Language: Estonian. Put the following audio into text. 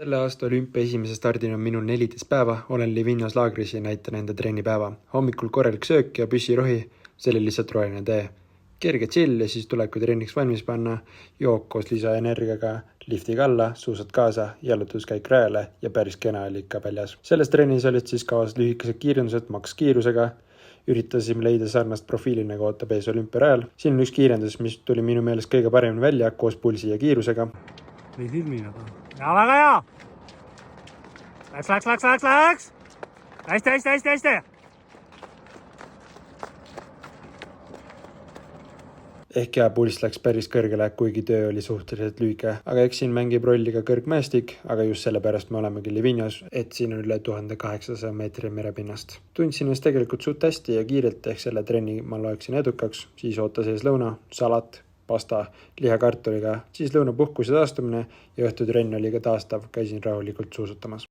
Selle aasta olümpia esimese stardina on minul 14 päeva, olen Livignos laagris ja näitan enda trennipäeva. Hommikul korralik söök ja püssirohi, see oli lihtsalt roheline tee. Kerge chill ja siis tuleb kui trenniks valmis panna, jook koos lisaenergiaga, liftiga alla, suusad kaasa, jalutuskäik rajale ja päris kena oli ikka väljas. Selles trennis olid siis kavas lühikesed kiirendused maks kiirusega. Üritasime leida sarnast profiili nagu ootab ees olümpiarajal. Siin on üks kiirendus, mis tuli minu meelest kõige paremini välja koos pulsi ja kiirusega. Või filmina ka. Ja väga hea! Läks! Hästi! Ehk hea pulss läks päris kõrgele, kuigi töö oli suhteliselt lühike. Aga eks siin mängib rolli ka kõrgmäestik, aga just sellepärast me olemegi Livignos, et siin on üle 1800 meetri merepinnast. Tundsin ennast tegelikult suht hästi ja kiirelt ehk selle trenni ma loeksin edukaks, siis ootas ees lõuna, salat, pasta, lihakartuliga, siis lõunapuhkus ja taastumine ja õhtutrenn oli ka taastav, käisin rahulikult suusutamas.